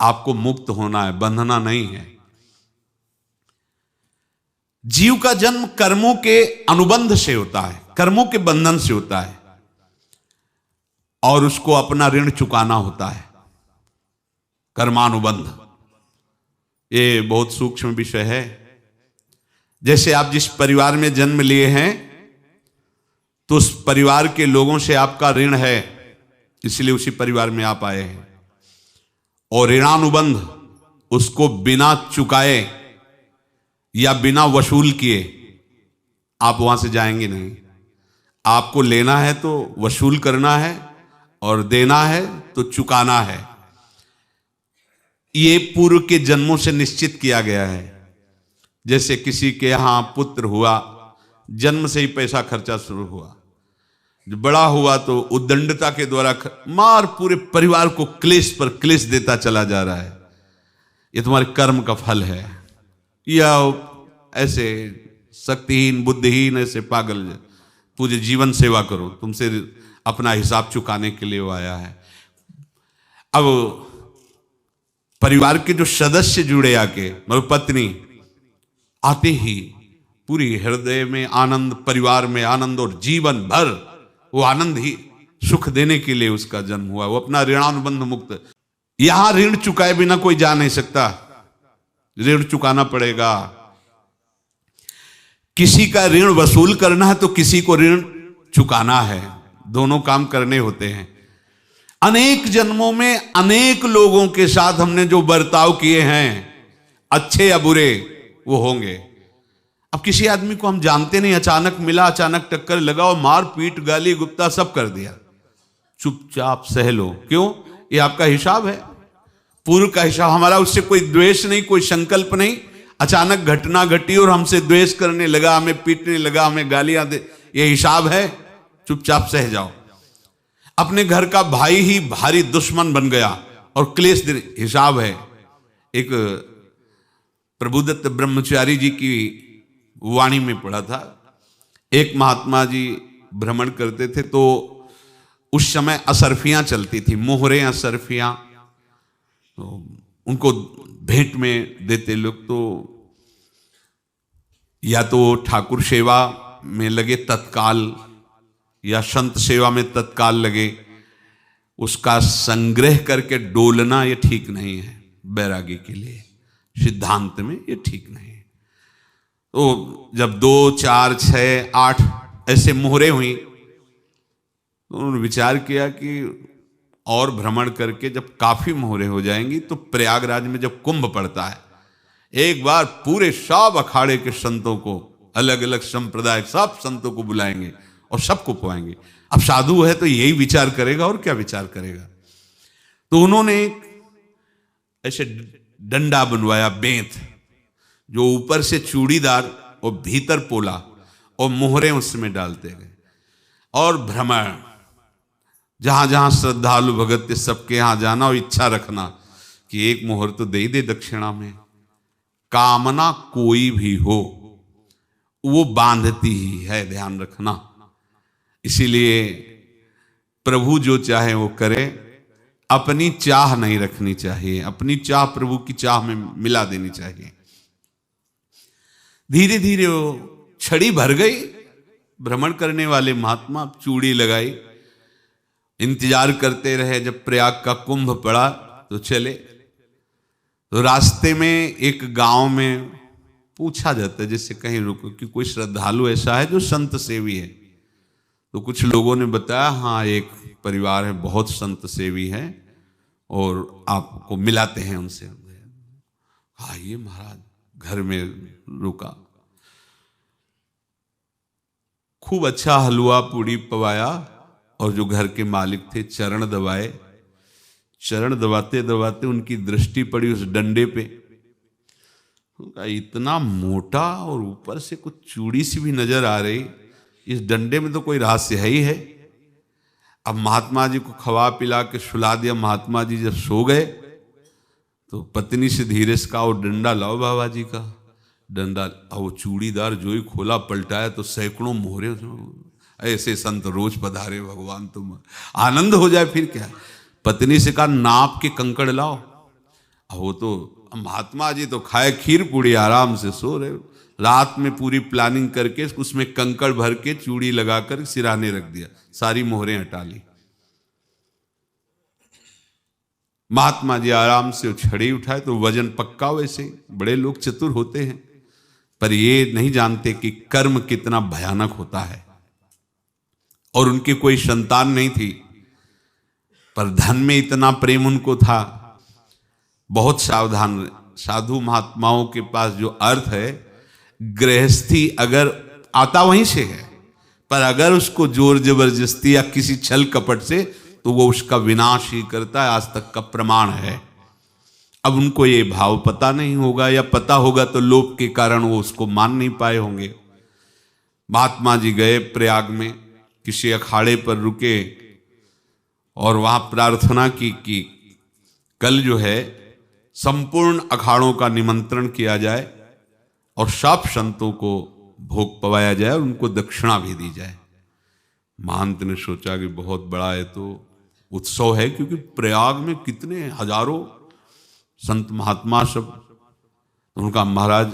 आपको मुक्त होना है, बंधना नहीं है। जीव का जन्म कर्मों के अनुबंध से होता है, कर्मों के बंधन से होता है, और उसको अपना ऋण चुकाना होता है, कर्मानुबंध। ये बहुत सूक्ष्म विषय है। जैसे आप जिस परिवार में जन्म लिए हैं तो उस परिवार के लोगों से आपका ऋण है, इसलिए उसी परिवार में आप आए हैं, और ऋणानुबंध उसको बिना चुकाए या बिना वसूल किए आप वहां से जाएंगे नहीं। आपको लेना है तो वसूल करना है, और देना है तो चुकाना है। ये पूर्व के जन्मों से निश्चित किया गया है। जैसे किसी के यहां पुत्र हुआ, जन्म से ही पैसा खर्चा शुरू हुआ, जो बड़ा हुआ तो उद्दंडता के द्वारा मार पूरे परिवार को क्लेश पर क्लेश देता चला जा रहा है। ये तुम्हारे कर्म का फल है। या ऐसे शक्तिहीन बुद्धिहीन ऐसे पागल तुझे जीवन सेवा करो, तुमसे अपना हिसाब चुकाने के लिए वो आया है। अब परिवार के जो सदस्य जुड़े आके, मतलब पत्नी आते ही पूरी हृदय में आनंद, परिवार में आनंद, और जीवन भर वो आनंद ही सुख देने के लिए उसका जन्म हुआ। वो अपना ऋणानुबंध मुक्त। यहां ऋण चुकाए बिना कोई जा नहीं सकता, ऋण चुकाना पड़ेगा। किसी का ऋण वसूल करना है तो किसी को ऋण चुकाना है, दोनों काम करने होते हैं। अनेक जन्मों में अनेक लोगों के साथ हमने जो बर्ताव किए हैं, अच्छे या बुरे, वो होंगे। अब किसी आदमी को हम जानते नहीं, अचानक मिला, अचानक टक्कर लगा और मार पीट गाली गुप्ता सब कर दिया, चुपचाप सह लो। क्यों? ये आपका हिसाब है, पूर्व का हिसाब। हमारा उससे कोई द्वेष नहीं, कोई संकल्प नहीं। अचानक घटना घटी और हमसे द्वेष करने लगा, हमें पीटने लगा, हमें गालियां दे, ये हिसाब है, चुपचाप सह जाओ। अपने घर का भाई ही भारी दुश्मन बन गया और क्लेश हिसाब है। एक प्रभुदत्त ब्रह्मचारी जी की वाणी में पढ़ा था, एक महात्मा जी भ्रमण करते थे तो उस समय असरफियां चलती थी, मोहरे असरफियां, तो उनको भेंट में देते लोग। तो या तो ठाकुर सेवा में लगे तत्काल, या संत सेवा में तत्काल लगे, उसका संग्रह करके डोलना ये ठीक नहीं है बैरागी के लिए, सिद्धांत में ये ठीक नहीं है। तो जब 2, 4, 6, 8 ऐसे मोहरे हुई तो उन्होंने विचार किया कि और भ्रमण करके जब काफी मोहरे हो जाएंगी तो प्रयागराज में जब कुंभ पड़ता है, एक बार पूरे सब अखाड़े के संतों को, अलग अलग संप्रदाय सब संतों को बुलाएंगे और सबको पुआएंगे। अब साधु है तो यही विचार करेगा, और क्या विचार करेगा। तो उन्होंने एक ऐसे डंडा बनवाया, बेंत, जो ऊपर से चूड़ीदार और भीतर पोला, और मोहरे उसमें डालते गए। और भ्रमण, जहां जहां श्रद्धालु भगत थे सबके यहां जाना और इच्छा रखना कि एक मोहर तो दे दे दक्षिणा में। कामना कोई भी हो वो बांधती ही है, ध्यान रखना। इसीलिए प्रभु जो चाहे वो करे, अपनी चाह नहीं रखनी चाहिए, अपनी चाह प्रभु की चाह में मिला देनी चाहिए। धीरे धीरे वो छड़ी भर गई। भ्रमण करने वाले महात्मा चूड़ी लगाई, इंतजार करते रहे। जब प्रयाग का कुंभ पड़ा तो चले। तो रास्ते में एक गांव में पूछा जाता है, जैसे कहीं रुको कि कोई श्रद्धालु ऐसा है जो संत सेवी है। तो कुछ लोगों ने बताया, हाँ एक परिवार है, बहुत संत सेवी है, और आपको मिलाते हैं उनसे। हाँ ये महाराज घर में रुका, खूब अच्छा हलवा पूड़ी पवाया, और जो घर के मालिक थे चरण दबाए। चरण दबाते दबाते उनकी दृष्टि पड़ी उस डंडे पे। इतना मोटा और ऊपर से कुछ चूड़ी सी भी नजर आ रही, इस डंडे में तो कोई रहस्य है ही है। अब महात्मा जी को खवा पिला के सुला दिया। महात्मा जी जब सो गए तो पत्नी से धीरे से कहा, वो डंडा लाओ बाबा जी का। डंडा, वो चूड़ीदार जो ही खोला पलटाया तो सैकड़ों मोहरे। ऐसे संत रोज पधारे भगवान, तुम आनंद हो जाए फिर क्या। पत्नी से कहा, नाप के कंकड़ लाओ। वो तो महात्मा जी तो खाए खीर पूड़ी, आराम से सो रहे, रात में पूरी प्लानिंग करके उसमें कंकड़ भर के चूड़ी लगाकर सिराने रख दिया, सारी मोहरें हटा ली। महात्मा जी आराम से छड़ी उठाए तो वजन पक्का, वैसे बड़े लोग चतुर होते हैं, पर ये नहीं जानते कि कर्म कितना भयानक होता है। और उनकी कोई संतान नहीं थी, पर धन में इतना प्रेम उनको था। बहुत सावधान, साधु महात्माओं के पास जो अर्थ है, गृहस्थी अगर आता वहीं से है, पर अगर उसको जोर जबरदस्ती या किसी छल कपट से, तो वो उसका विनाश ही करता है, आज तक का प्रमाण है। अब उनको ये भाव पता नहीं होगा, या पता होगा तो लोभ के कारण वो उसको मान नहीं पाए होंगे। महात्मा जी गए प्रयाग में, किसी अखाड़े पर रुके और वहां प्रार्थना की कि कल जो है संपूर्ण अखाड़ों का निमंत्रण किया जाए और सब संतों को भोग पवाया जाए और उनको दक्षिणा भी दी जाए। महंत ने सोचा कि बहुत बड़ा है तो उत्सव है, क्योंकि प्रयाग में कितने हजारों संत महात्मा सब। उनका महाराज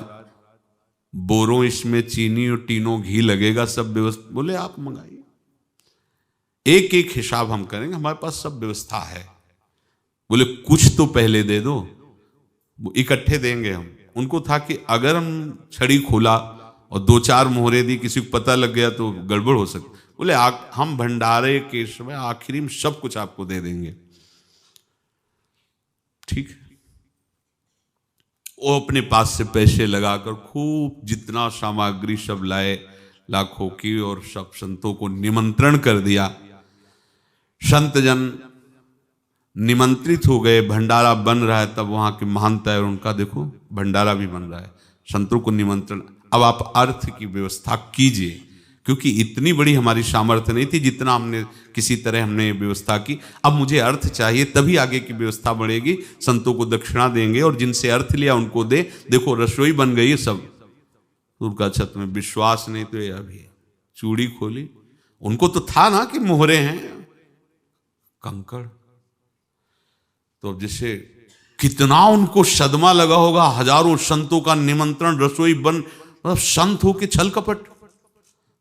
बोरों इसमें चीनी और टीनों घी लगेगा, सब व्यवस्था। बोले आप मंगाइए, एक एक हिसाब हम करेंगे, हमारे पास सब व्यवस्था है। बोले कुछ तो पहले दे दो, इकट्ठे देंगे हम। उनको था कि अगर हम छड़ी खोला और 2-4 मोहरे दी, किसी को पता लग गया तो गड़बड़ हो सकती। बोले हम भंडारे के समय आखिरी में सब कुछ आपको दे देंगे। ठीक है। वो अपने पास से पैसे लगाकर खूब जितना सामग्री सब लाए, लाखों की, और सब संतों को निमंत्रण कर दिया। संत जन निमंत्रित हो गए, भंडारा बन रहा है। तब वहां के महंत है और उनका देखो भंडारा भी बन रहा है, संतों को निमंत्रण। अब आप अर्थ की व्यवस्था कीजिए, क्योंकि इतनी बड़ी हमारी सामर्थ्य नहीं थी जितना हमने किसी तरह हमने व्यवस्था की। अब मुझे अर्थ चाहिए, तभी आगे की व्यवस्था बढ़ेगी। संतों को दक्षिणा देंगे और जिनसे अर्थ लिया उनको दे। देखो रसोई बन गई है सब। उनका छत में विश्वास नहीं तो ये अभी चूड़ी खोली, उनको तो था ना कि मोहरे हैं कंकड़। तो जैसे कितना उनको सदमा लगा होगा, हजारों संतों का निमंत्रण, रसोई बन, मतलब संत हो के छल कपट।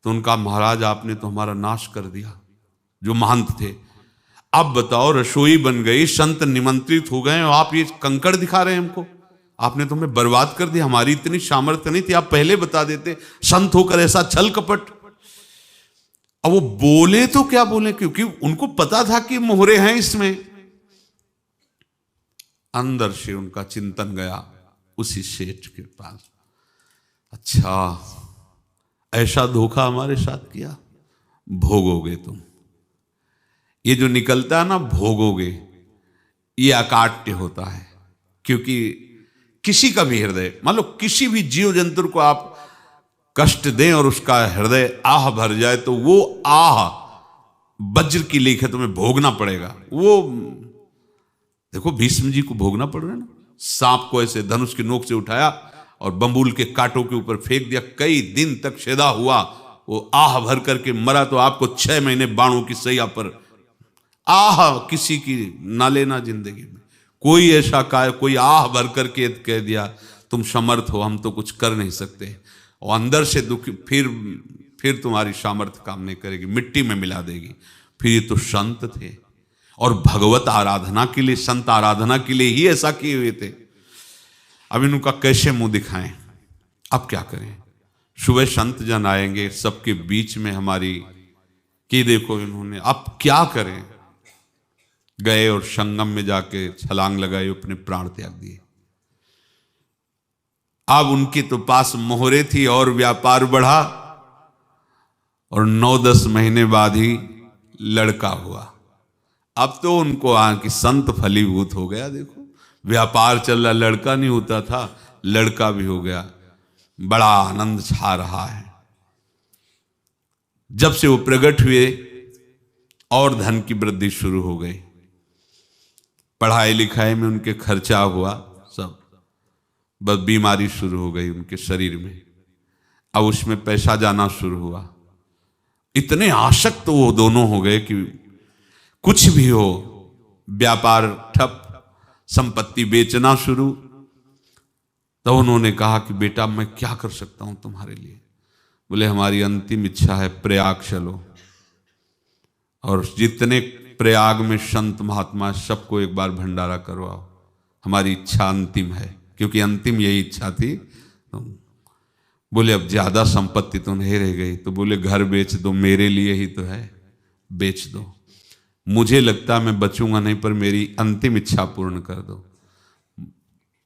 तो उनका महाराज आपने तो हमारा नाश कर दिया, जो महंत थे। अब बताओ रसोई बन गई, संत निमंत्रित हो गए और आप ये कंकड़ दिखा रहे हैं हमको। आपने तो हमें बर्बाद कर दिया, हमारी इतनी सामर्थ्य नहीं थी, आप पहले बता देते। संत होकर ऐसा छल कपट। अब वो बोले तो क्या बोले, क्योंकि उनको पता था कि मोहरे हैं इसमें। अंदर से उनका चिंतन गया उसी सेठ के पास, अच्छा ऐसा धोखा हमारे साथ किया, भोगोगे तुम। ये जो निकलता है ना भोगोगे, ये अकाट्य होता है। क्योंकि किसी का भी हृदय, मान लो किसी भी जीव जंतु को आप कष्ट दें और उसका हृदय आह भर जाए, तो वो आह वज्र की लेख है, तुम्हें भोगना पड़ेगा। वो देखो भीष्म जी को भोगना पड़ रहा है ना। सांप को ऐसे धनुष की नोक से उठाया और बंबूल के कांटों के ऊपर फेंक दिया, कई दिन तक शेदा हुआ, वो आह भर करके मरा। तो आपको 6 महीने बाणों की सैया पर आह किसी की ना लेना जिंदगी में। कोई ऐसा कोई आह भर करके कह दिया तुम समर्थ हो, हम तो कुछ कर नहीं सकते, और अंदर से दुखी, फिर तुम्हारी सामर्थ्य काम नहीं करेगी, मिट्टी में मिला देगी। फिर ये तो संत थे और भगवत आराधना के लिए, संत आराधना के लिए ही ऐसा किए हुए थे। अब इनका कैसे मुंह दिखाएं, अब क्या करें। सुबह संत जन आएंगे, सबके बीच में हमारी कि देखो इन्होंने, अब क्या करें। गए और संगम में जाके छलांग लगाई, अपने प्राण त्याग दिए। अब उनके तो पास मोहरे थी और व्यापार बढ़ा, और 9-10 महीने बाद ही लड़का हुआ। अब तो उनको कि संत फलीभूत हो गया। देखो व्यापार चल रहा, लड़का नहीं होता था, लड़का भी हो गया, बड़ा आनंद छा रहा है। जब से वो प्रकट हुए और धन की वृद्धि शुरू हो गई, पढ़ाई लिखाई में उनके खर्चा हुआ सब, बस बीमारी शुरू हो गई उनके शरीर में। अब उसमें पैसा जाना शुरू हुआ। इतने आसक्त वो दोनों हो गए कि कुछ भी हो, व्यापार ठप, संपत्ति बेचना शुरू। तो उन्होंने कहा कि बेटा मैं क्या कर सकता हूं तुम्हारे लिए। बोले हमारी अंतिम इच्छा है प्रयाग चलो, और जितने प्रयाग में संत महात्मा सबको एक बार भंडारा करवाओ, हमारी इच्छा अंतिम है, क्योंकि अंतिम यही इच्छा थी। तो बोले अब ज्यादा संपत्ति तो नहीं रह गई। तो बोले घर बेच दो, मेरे लिए ही तो है, बेच दो। मुझे लगता मैं बचूंगा नहीं, पर मेरी अंतिम इच्छा पूर्ण कर दो।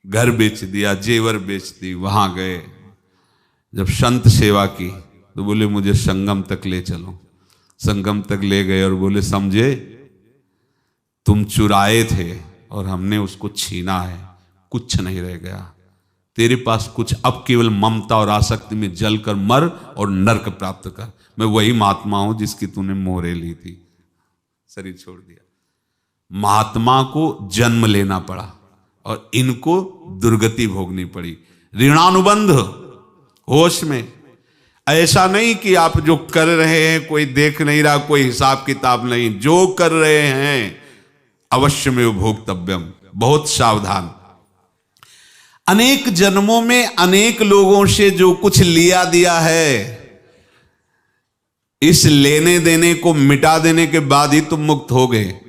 घर बेच दिया, जेवर बेच दी। वहां गए, जब संत सेवा की तो बोले मुझे संगम तक ले चलो। संगम तक ले गए और बोले समझे तुम चुराए थे और हमने उसको छीना है, कुछ नहीं रह गया तेरे पास कुछ, अब केवल ममता और आसक्ति में जलकर मर और नरक प्राप्त कर। मैं वही महात्मा हूं जिसकी तूने मोहरे ली थी, शरीर छोड़ दिया। महात्मा को जन्म लेना पड़ा और इनको दुर्गति भोगनी पड़ी। ऋणानुबंध, होश में। ऐसा नहीं कि आप जो कर रहे हैं कोई देख नहीं रहा, कोई हिसाब किताब नहीं, जो कर रहे हैं अवश्य में भोक्तव्यम। बहुत सावधान। अनेक जन्मों में अनेक लोगों से जो कुछ लिया दिया है, इस लेने देने को मिटा देने के बाद ही तुम मुक्त हो गए।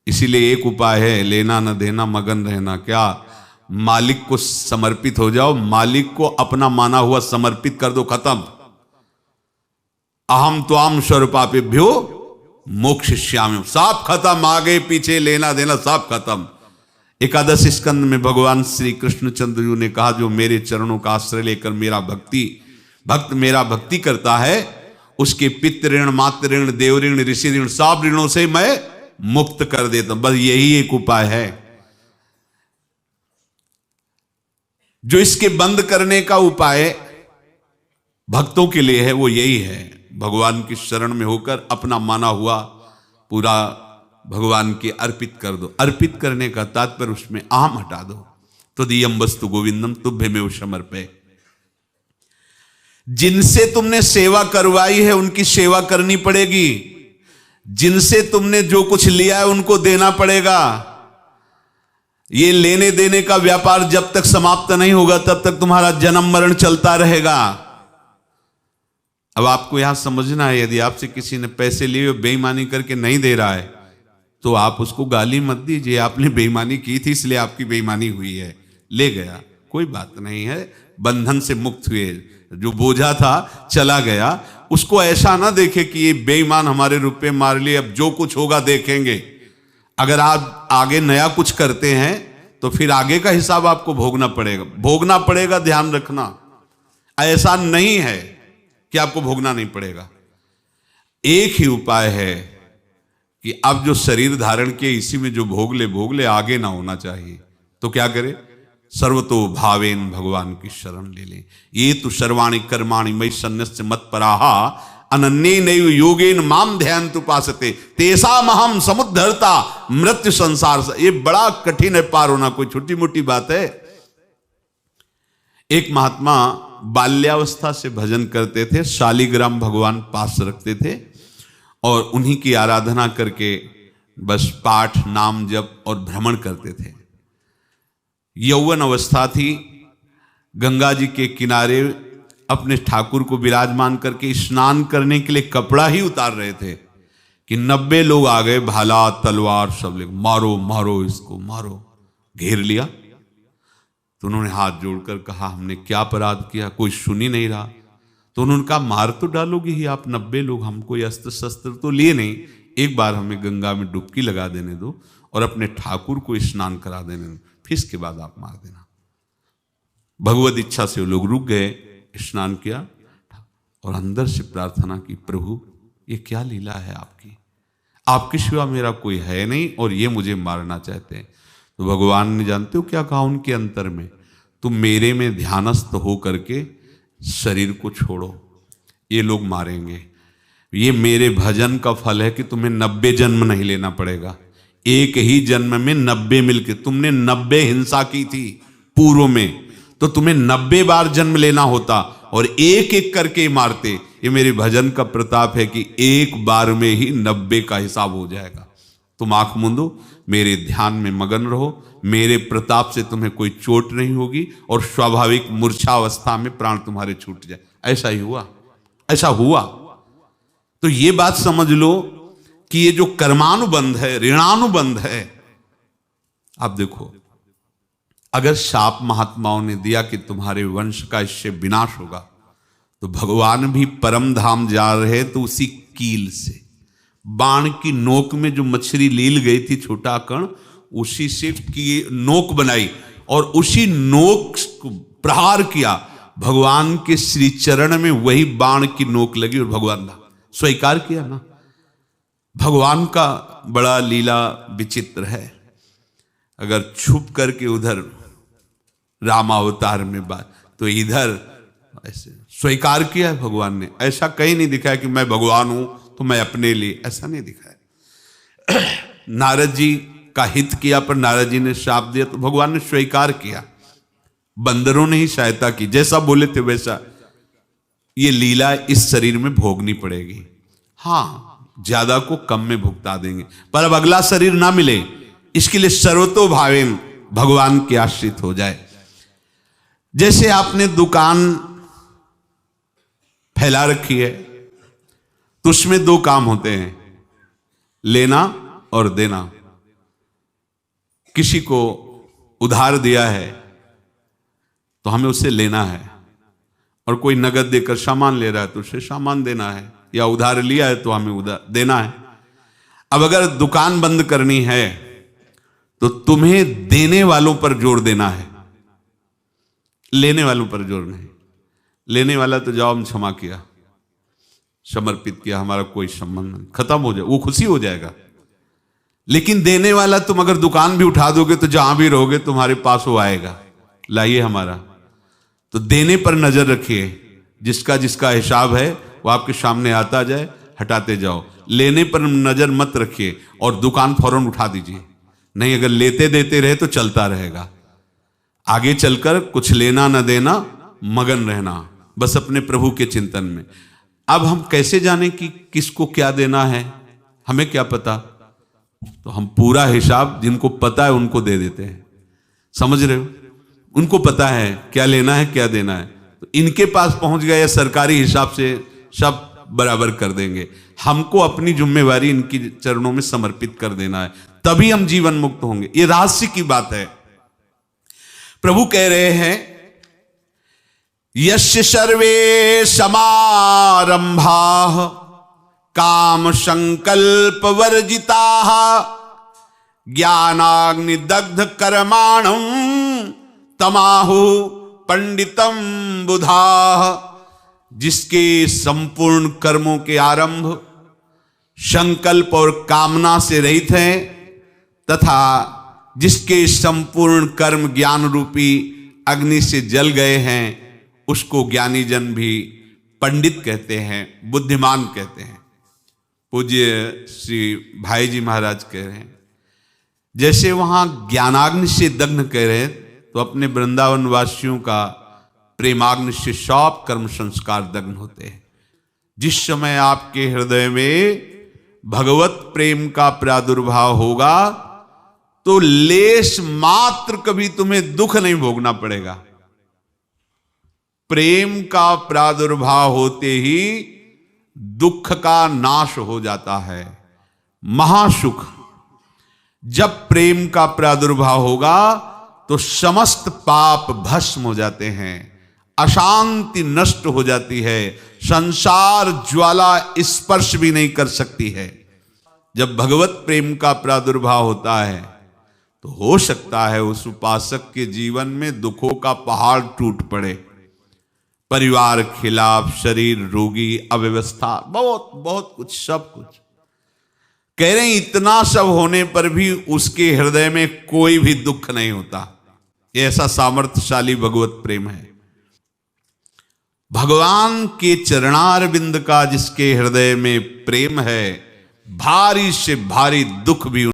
इसीलिए एक उपाय है, लेना न देना मगन रहना। क्या? मालिक को समर्पित हो जाओ, मालिक को अपना माना हुआ समर्पित कर दो, खत्म। अहम त्वाम स्वरूपापेभ्यो मोक्षयिष्यामि, सब खत्म। आगे पीछे लेना देना सब खत्म। एकादश स्कंद में भगवान श्री कृष्णचंद्र जी ने कहा जो मेरे चरणों का आश्रय लेकर भक्त मेरा भक्ति करता है, उसके पितृ ऋण, मातृ ऋण, देव ऋण, ऋषि ऋण, सब ऋणों से मैं मुक्त कर देता हूं। बस यही एक उपाय है जो इसके बंद करने का उपाय भक्तों के लिए है, वो यही है, भगवान की शरण में होकर अपना माना हुआ पूरा भगवान के अर्पित कर दो। अर्पित करने का तात्पर्य उसमें अहम हटा दो। तो दियम वस्तु गोविंदम तुभ्यमेव समर्पये। जिनसे तुमने सेवा करवाई है उनकी सेवा करनी पड़ेगी, जिनसे तुमने जो कुछ लिया है उनको देना पड़ेगा। ये लेने देने का व्यापार जब तक समाप्त नहीं होगा तब तक तुम्हारा जन्म मरण चलता रहेगा। अब आपको यहां समझना है, यदि आपसे किसी ने पैसे लिए बेईमानी करके नहीं दे रहा है तो आप उसको गाली मत दीजिए, आपने बेईमानी की थी इसलिए आपकी बेईमानी हुई है, ले गया, कोई बात नहीं है, बंधन से मुक्त हुए, जो बोझा था चला गया। उसको ऐसा ना देखे कि ये बेईमान हमारे रुपए मार लिए, अब जो कुछ होगा देखेंगे। अगर आप आगे नया कुछ करते हैं तो फिर आगे का हिसाब आपको भोगना पड़ेगा, ध्यान रखना। ऐसा नहीं है कि आपको भोगना नहीं पड़ेगा। एक ही उपाय है कि अब जो शरीर धारण किए इसी में जो भोग ले, आगे ना होना चाहिए। तो क्या करे? सर्वतो भावेन भगवान की शरण ले ले। ये तो सर्वाणि कर्माणि मयि सन्न्यस्य मत्पराहा अनन्येनैव योगेन माम ध्यायन्तु उपासते तेषामहं समुद्धर्ता मृत्यु संसार से। ये बड़ा कठिन है पार होना, कोई छोटी मोटी बात है। एक महात्मा बाल्यावस्था से भजन करते थे, शालिग्राम भगवान पास रखते थे और उन्हीं की आराधना करके बस पाठ, नाम, जप और भ्रमण करते थे। यौवन अवस्था थी, गंगा जी के किनारे अपने ठाकुर को विराजमान करके स्नान करने के लिए कपड़ा ही उतार रहे थे कि 90 लोग आ गए, भाला तलवार सब ले, मारो मारो इसको मारो, घेर लिया। तो उन्होंने हाथ जोड़कर कहा हमने क्या अपराध किया, कोई सुन ही नहीं रहा। तो उन्होंने कहा मार तो डालोगे ही आप 90 लोग, हम कोई अस्त्र शस्त्र तो लिए नहीं, एक बार हमें गंगा में डुबकी लगा देने दो और अपने ठाकुर को स्नान करा देने दो, फिर इसके बाद आप मार देना। भगवत इच्छा से वो लोग रुक गए, स्नान किया और अंदर से प्रार्थना की, प्रभु ये क्या लीला है आपकी, आपके सिवा मेरा कोई है नहीं और ये मुझे मारना चाहते हैं। तो भगवान ने जानते हो क्या कहा उनके अंतर में, तुम मेरे में ध्यानस्थ हो करके शरीर को छोड़ो, ये लोग मारेंगे। ये मेरे भजन का फल है कि तुम्हें 90 जन्म नहीं लेना पड़ेगा, एक ही जन्म में 90 मिलके। तुमने 90 हिंसा की थी पूर्व में, तो तुम्हें 90 बार जन्म लेना होता और एक एक करके मारते। ये मेरे भजन का प्रताप है कि एक बार में ही 90 का हिसाब हो जाएगा। तुम आंख मूंदो, मेरे ध्यान में मगन रहो, मेरे प्रताप से तुम्हें कोई चोट नहीं होगी और स्वाभाविक मूर्छावस्था में प्राण तुम्हारे छूट जाए। ऐसा ही हुआ, ऐसा हुआ। तो ये बात समझ लो कि ये जो कर्मानुबंध है, ऋणानुबंध है। आप देखो, अगर शाप महात्माओं ने दिया कि तुम्हारे वंश का इससे विनाश होगा, तो भगवान भी परम धाम जा रहे तो उसी कील से, बाण की नोक में जो मछली लील गई थी, छोटा कण, उसी से की नोक बनाई और उसी नोक को प्रहार किया। भगवान के श्री चरण में वही बाण की नोक लगी और भगवान ने स्वीकार किया ना। भगवान का बड़ा लीला विचित्र है। अगर छुप करके उधर रामावतार में बात, तो इधर ऐसे स्वीकार किया है भगवान ने। ऐसा कहीं नहीं दिखाया कि मैं भगवान हूं तो मैं अपने लिए, ऐसा नहीं दिखाया। नारद जी का हित किया, पर नारद जी ने शाप दिया तो भगवान ने स्वीकार किया। बंदरों ने ही सहायता की, जैसा बोले थे वैसा। ये लीला इस शरीर में भोगनी पड़ेगी। हाँ, ज्यादा को कम में भुगता देंगे, पर अब अगला शरीर ना मिले, इसके लिए सर्वतो भावेन भगवान के आश्रित हो जाए। जैसे आपने दुकान फैला रखी है, तो उसमें दो काम होते हैं, लेना और देना। किसी को उधार दिया है तो हमें उसे लेना है, और कोई नगद देकर सामान ले रहा है तो उसे सामान देना है, या उधार लिया है तो हमें उधार देना है। अब अगर दुकान बंद करनी है तो तुम्हें देने वालों पर जोर देना है, लेने वालों पर जोर नहीं। लेने वाला तो जाओ हम क्षमा किया, समर्पित किया, हमारा कोई संबंध नहीं, खत्म हो जाए, वो खुशी हो जाएगा। लेकिन देने वाला, तुम अगर दुकान भी उठा दोगे तो जहां भी रहोगे तुम्हारे पास वो आएगा, लाइए हमारा। तो देने पर नजर रखिए, जिसका जिसका हिसाब है वो आपके सामने आता जाए, हटाते जाओ। लेने पर नजर मत रखिए और दुकान फौरन उठा दीजिए, नहीं अगर लेते देते रहे तो चलता रहेगा। आगे चलकर कुछ लेना न देना, मगन रहना बस अपने प्रभु के चिंतन में। अब हम कैसे जाने कि किसको क्या देना है, हमें क्या पता? तो हम पूरा हिसाब जिनको पता है उनको दे देते हैं, समझ रहे हो? उनको पता है क्या लेना है क्या देना है, तो इनके पास पहुंच गए, सरकारी हिसाब से सब बराबर कर देंगे। हमको अपनी जिम्मेवारी इनकी चरणों में समर्पित कर देना है, तभी हम जीवन मुक्त होंगे। ये रहस्य की बात है। प्रभु कह रहे हैं, यस्य सर्वे समारंभाः काम संकल्प वर्जिताः ज्ञानाग्नि दग्ध कर्माणं तमाहु पंडितम बुधाः। जिसके संपूर्ण कर्मों के आरंभ संकल्प और कामना से रहित हैं, तथा जिसके संपूर्ण कर्म ज्ञान रूपी अग्नि से जल गए हैं, उसको ज्ञानी जन भी पंडित कहते हैं, बुद्धिमान कहते हैं। पूज्य श्री भाई जी महाराज कह रहे हैं, जैसे वहां ज्ञानाग्नि से दग्ध कह रहे हैं, तो अपने वृंदावन वासियों का प्रेमाग्नि से सब कर्म संस्कार दग्ध होते हैं। जिस समय आपके हृदय में भगवत प्रेम का प्रादुर्भाव होगा, तो लेश मात्र कभी तुम्हें दुख नहीं भोगना पड़ेगा। प्रेम का प्रादुर्भाव होते ही दुख का नाश हो जाता है, महासुख। जब प्रेम का प्रादुर्भाव होगा तो समस्त पाप भस्म हो जाते हैं, अशांति नष्ट हो जाती है, संसार ज्वाला स्पर्श भी नहीं कर सकती है। जब भगवत प्रेम का प्रादुर्भाव होता है तो हो सकता है उस उपासक के जीवन में दुखों का पहाड़ टूट पड़े, परिवार खिलाफ, शरीर रोगी, अव्यवस्था, बहुत बहुत कुछ, सब कुछ। कह रहे हैं इतना सब होने पर भी उसके हृदय में कोई भी दुख नहीं होता। ये ऐसा सामर्थ्यशाली भगवत प्रेम है। भगवान के चरणारविंद का जिसके हृदय में प्रेम है, भारी से भारी दुख भी